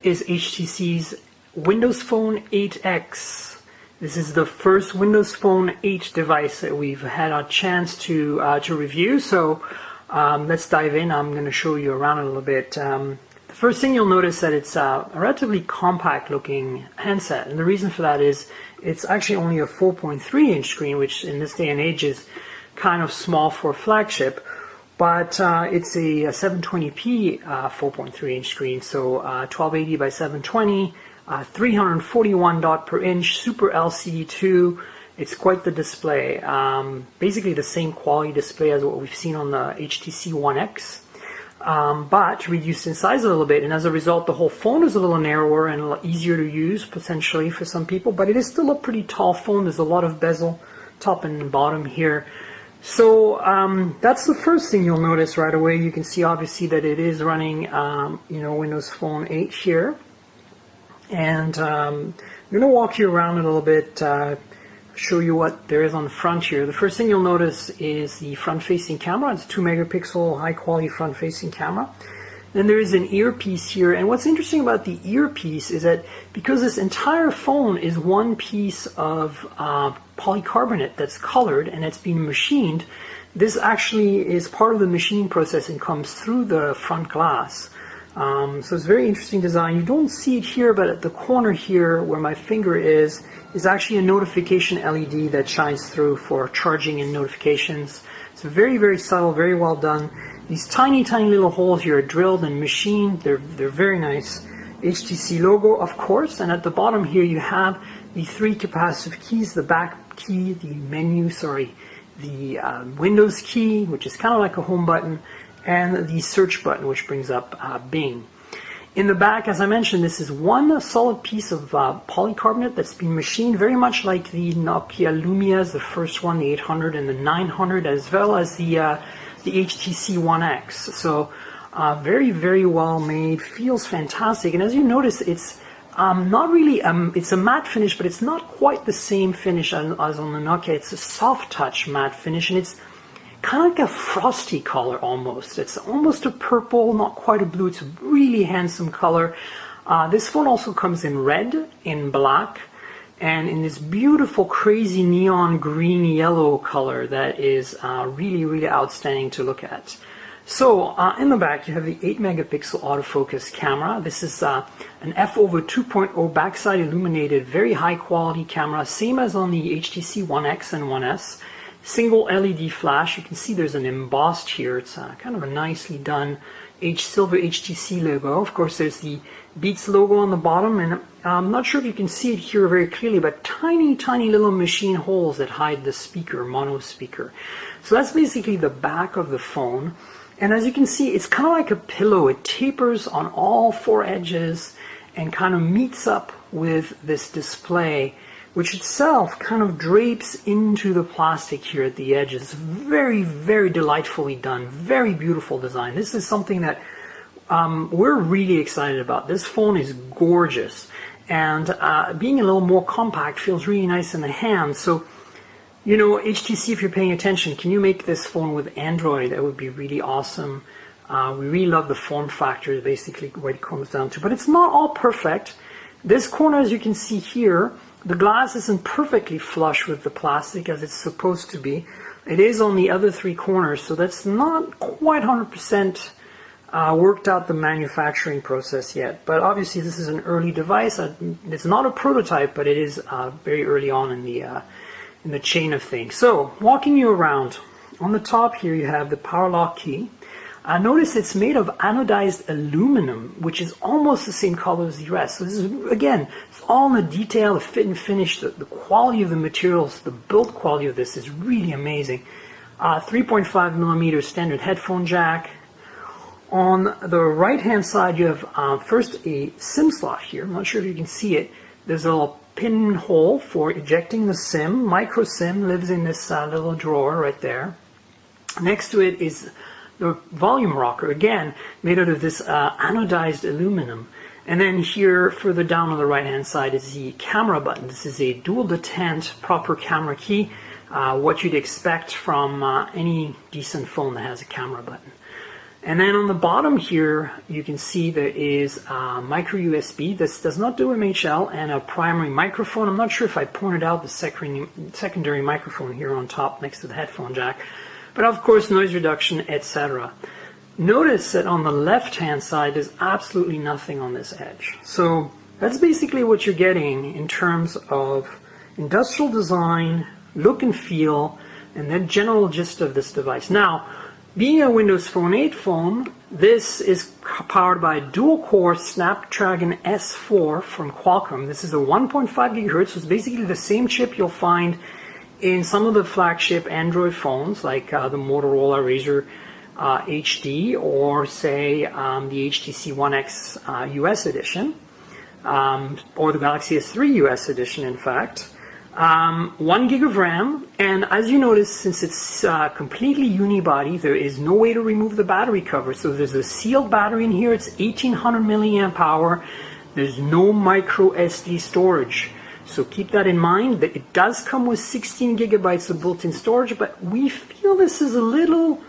Is HTC's Windows Phone 8X. This is the first Windows Phone 8 device that we've had a chance to review. So let's dive in. I'm going to show you around a little bit. The first thing you'll notice that it's a relatively compact looking handset, and the reason for that is it's actually only a 4.3 inch screen, which in this day and age is kind of small for a flagship. But it's a 720p 4.3 inch screen, so 1280 by 720, 341 dot per inch, Super LCD2. It's quite the display. Basically the same quality display as what we've seen on the HTC One X, but reduced in size a little bit. And as a result, the whole phone is a little narrower and a lot easier to use potentially for some people. But it is still a pretty tall phone. There's a lot of bezel, top and bottom here. So that's the first thing you'll notice right away. You can see obviously that it is running Windows Phone 8 here, and I'm going to walk you around a little bit, show you what there is on the front here. The first thing you'll notice is the front-facing camera. It's a 2 megapixel high-quality front-facing camera. Then there is an earpiece here, and what's interesting about the earpiece is that because this entire phone is one piece of polycarbonate that's colored and it's been machined, this actually is part of the machining process and comes through the front glass. So it's a very interesting design. You don't see it here, but at the corner here where my finger is actually a notification LED that shines through for charging and notifications. It's very, very subtle, very well done. These tiny, tiny little holes here are drilled and machined. They're very nice. HTC logo, of course, and at the bottom here you have the 3 capacitive keys, the back key, the Windows key, which is kind of like a home button, and the search button, which brings up Bing. In the back, as I mentioned, this is one solid piece of polycarbonate that's been machined, very much like the Nokia Lumias, the first one, the 800 and the 900, as well as the HTC One X. So very, very well made, feels fantastic. And as you notice, it's not really, it's a matte finish, but it's not quite the same finish as on the Nokia. It's a soft touch matte finish, and it's kind of like a frosty color almost. It's almost a purple, not quite a blue. It's a really handsome color. This phone also comes in red, in black, and in this beautiful, crazy neon green yellow color that is really, really outstanding to look at. So in the back you have the 8 megapixel autofocus camera. This is an f/2.0 backside illuminated, very high quality camera, same as on the HTC One X and One S. Single LED flash. You can see there's an embossed here. It's kind of a nicely done silver HTC logo. Of course, there's the Beats logo on the bottom, and I'm not sure if you can see it here very clearly, but tiny, tiny little machine holes that hide the speaker, mono speaker. So that's basically the back of the phone. And as you can see, it's kind of like a pillow. It tapers on all 4 edges and kind of meets up with this display, which itself kind of drapes into the plastic here at the edges. Very, very delightfully done. Very beautiful design. This is something that we're really excited about. This phone is gorgeous, and being a little more compact feels really nice in the hand. So, you know, HTC, if you're paying attention, can you make this phone with Android? That would be really awesome. We really love the form factor, is basically what it comes down to. But it's not all perfect. This corner, as you can see here, the glass isn't perfectly flush with the plastic as it's supposed to be. It is on the other 3 corners, so that's not quite 100% worked out the manufacturing process yet. But obviously this is an early device. It's not a prototype, but it is very early on in the chain of things. So walking you around, on the top here you have the power lock key. Notice it's made of anodized aluminum, which is almost the same color as the rest. So this is, again, it's all in the detail, the fit and finish, the quality of the materials, the build quality of this is really amazing. 3.5 millimeter standard headphone jack. On the right-hand side, you have first a SIM slot here. I'm not sure if you can see it. There's a little pinhole for ejecting the SIM. Micro SIM lives in this little drawer right there. Next to it is the volume rocker, again made out of this anodized aluminum. And then here further down on the right hand side is the camera button. This is a dual detent proper camera key, what you'd expect from any decent phone that has a camera button. And then on the bottom here, you can see there is a micro USB. This does not do MHL, and a primary microphone. I'm not sure if I pointed out the secondary microphone here on top next to the headphone jack, but of course noise reduction, etc. Notice that on the left-hand side, there's absolutely nothing on this edge. So that's basically what you're getting in terms of industrial design, look and feel, and the general gist of this device. Now, being a Windows Phone 8 phone, this is powered by a dual-core Snapdragon S4 from Qualcomm. This is a 1.5 gigahertz, so it's basically the same chip you'll find in some of the flagship Android phones, like the Motorola Razr HD, or say the HTC One X US edition, or the Galaxy S3 US edition, in fact. 1 gig of RAM, and as you notice, since it's completely unibody, there is no way to remove the battery cover. So there's a sealed battery in here. It's 1800 milliamp hour. There's no micro SD storage. So keep that in mind. That it does come with 16 gigabytes of built-in storage, but we feel this is a little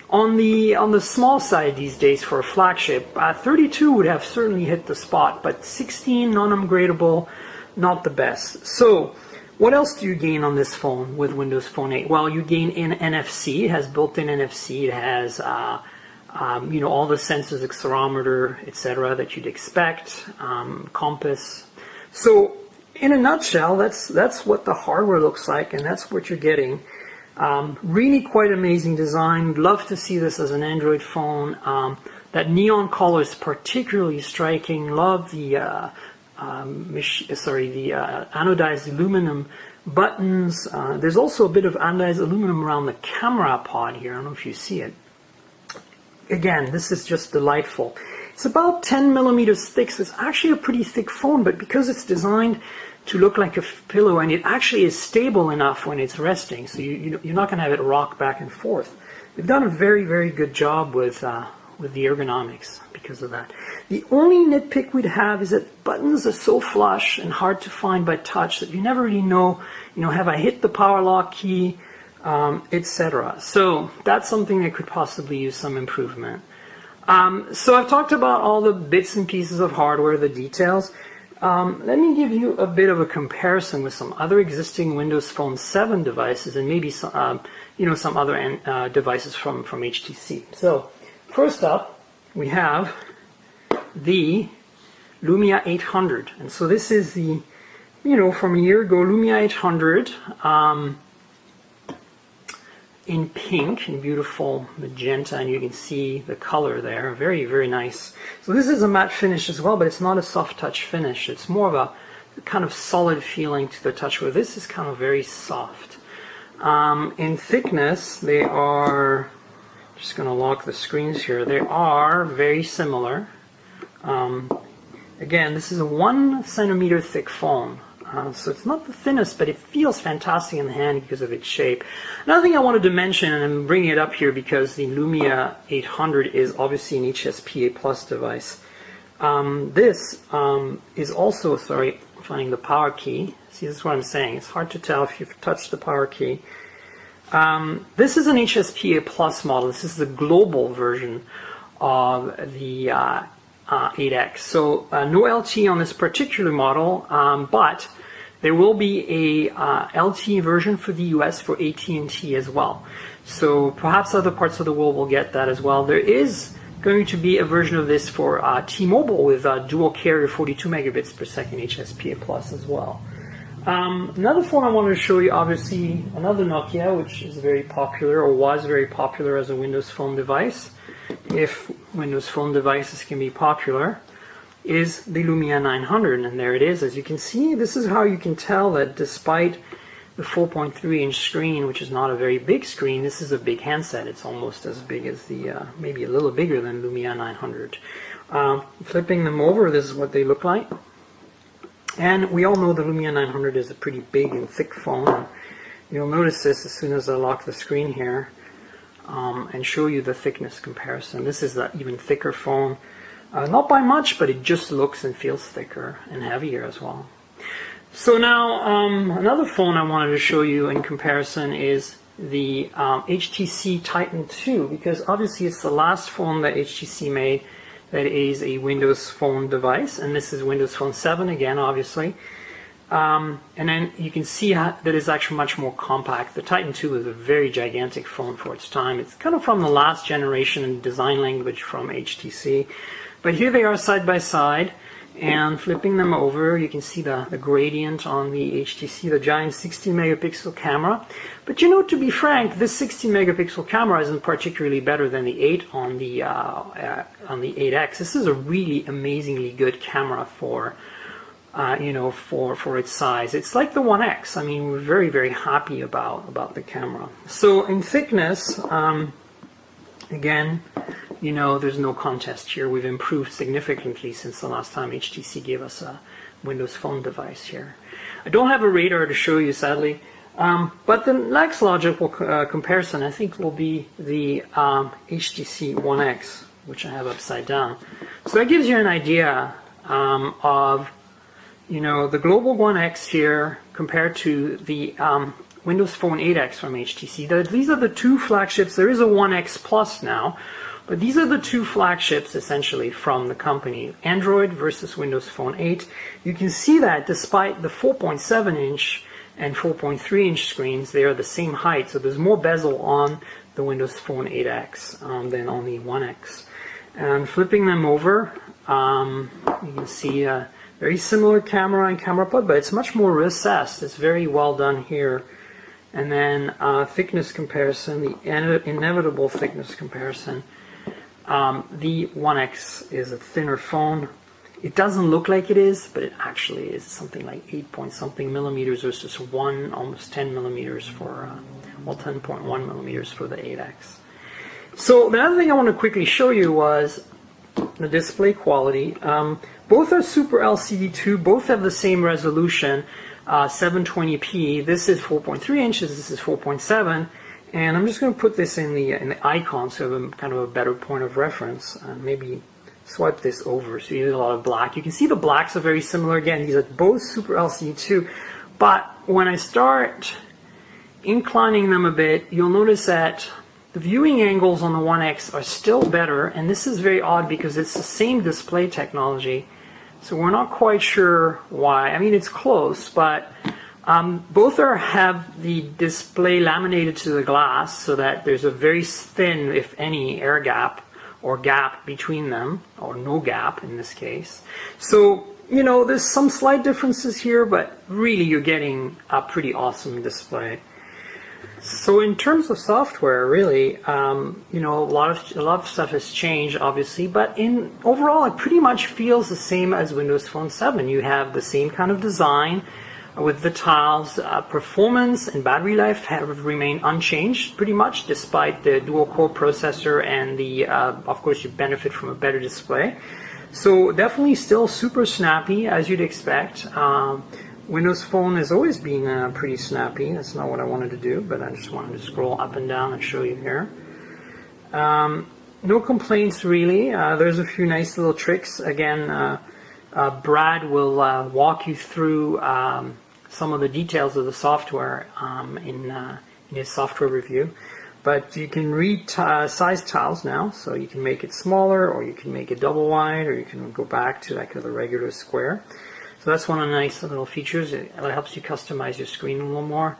on the small side these days for a flagship. 32 would have certainly hit the spot, but 16 non-upgradable, not the best. So what else do you gain on this phone with Windows Phone 8? Well, you gain in NFC. It has built-in NFC. It has, all the sensors, accelerometer, etc., that you'd expect, compass. So, in a nutshell, that's what the hardware looks like, and that's what you're getting. Really quite amazing design. Love to see this as an Android phone. That neon color is particularly striking. Love the anodized aluminum buttons. There's also a bit of anodized aluminum around the camera pod here. I don't know if you see it. Again, this is just delightful. It's about 10 millimeters thick, so it's actually a pretty thick phone, but because it's designed to look like a pillow, and it actually is stable enough when it's resting, so you're not going to have it rock back and forth. They've done a very, very good job with the ergonomics because of that. The only nitpick we'd have is that buttons are so flush and hard to find by touch that you never really know, have I hit the power lock key, etc. So that's something that could possibly use some improvement. So I've talked about all the bits and pieces of hardware, the details. Let me give you a bit of a comparison with some other existing Windows Phone 7 devices, and maybe some, some other devices from HTC. So first up, we have the Lumia 800, and so this is the, from a year ago, Lumia 800 in pink, in beautiful magenta, and you can see the color there, very, very nice. So this is a matte finish as well, but it's not a soft touch finish. It's more of a kind of solid feeling to the touch, where this is kind of very soft. In thickness, they are, just going to lock the screens here, they are very similar. Again, this is a 1 centimeter thick phone. So it's not the thinnest, but it feels fantastic in the hand because of its shape. Another thing I wanted to mention, and I'm bringing it up here because the Lumia 800 is obviously an HSPA Plus device. This is also, finding the power key. See, this is what I'm saying. It's hard to tell if you've touched the power key. This is an HSPA Plus model. This is the global version of the 8X. So no LTE on this particular model, but there will be a LTE version for the US for AT&T as well. So perhaps other parts of the world will get that as well. There is going to be a version of this for T-Mobile with dual carrier 42 megabits per second HSPA Plus as well. Another phone I wanted to show you, obviously another Nokia, which is very popular, or was very popular as a Windows Phone device, if Windows Phone devices can be popular, is the Lumia 900, and there it is. As you can see, this is how you can tell that despite the 4.3-inch screen, which is not a very big screen, this is a big handset. It's almost as big as the, maybe a little bigger than Lumia 900. Flipping them over, this is what they look like. And we all know the Lumia 900 is a pretty big and thick phone. You'll notice this as soon as I lock the screen here and show you the thickness comparison. This is an even thicker phone. Not by much, but it just looks and feels thicker and heavier as well. So now, another phone I wanted to show you in comparison is the HTC Titan 2, because obviously it's the last phone that HTC made that is a Windows Phone device, and this is Windows Phone 7 again, obviously. And then you can see that it's actually much more compact. The Titan 2 is a very gigantic phone for its time. It's kind of from the last generation in design language from HTC. But here they are side by side, and flipping them over, you can see the gradient on the HTC, the giant 16 megapixel camera. But you know, to be frank, this 16 megapixel camera isn't particularly better than the 8 on the 8X. This is a really amazingly good camera for you know, for its size. It's like the 1X. I mean, we're very, very happy about the camera. So in thickness, again, you know, there's no contest here. We've improved significantly since the last time HTC gave us a Windows Phone device here. I don't have a radar to show you, sadly, but the next logical comparison, I think, will be the HTC 1X, which I have upside down. So that gives you an idea of, you know, the Global 1X here compared to the Windows Phone 8X from HTC. These are the two flagships. There is a 1X Plus now, but these are the two flagships essentially from the company. Android versus Windows Phone 8. You can see that despite the 4.7 inch and 4.3 inch screens, they are the same height. So there's more bezel on the Windows Phone 8X than on the 1X. And flipping them over, you can see a very similar camera and camera pod, but it's much more recessed. It's very well done here. And then thickness comparison, the inevitable thickness comparison. The 1X is a thinner phone. It doesn't look like it is, but it actually is something like 8 point something millimeters versus almost 10 millimeters for, well, 10.1 millimeters for the 8X. So the other thing I want to quickly show you was the display quality. Both are Super LCD2, both have the same resolution, 720p. This is 4.3 inches, this is 4.7. And I'm just going to put this in the icon so you have a kind of a better point of reference. Maybe swipe this over so you get a lot of black. You can see the blacks are very similar. Again, these are both Super LCD2. But when I start inclining them a bit, you'll notice that the viewing angles on the 1X are still better. And this is very odd because it's the same display technology. So we're not quite sure why. I mean, it's close, but both have the display laminated to the glass so that there's a very thin, if any, air gap or gap between them, or no gap in this case. So, you know, there's some slight differences here, but really you're getting a pretty awesome display. So in terms of software, really, you know, a lot of stuff has changed, obviously, but overall it pretty much feels the same as Windows Phone 7. You have the same kind of design with the tiles. Performance and battery life have remained unchanged pretty much, despite the dual-core processor and the, of course, you benefit from a better display. So definitely still super snappy, as you'd expect. Windows Phone has always been pretty snappy. That's not what I wanted to do, but I just wanted to scroll up and down and show you here. No complaints really. There's a few nice little tricks. Again, Brad will walk you through some of the details of the software in his software review. But you can read size tiles now, so you can make it smaller, or you can make it double wide, or you can go back to like the regular square. So that's one of the nice little features. It helps you customize your screen a little more.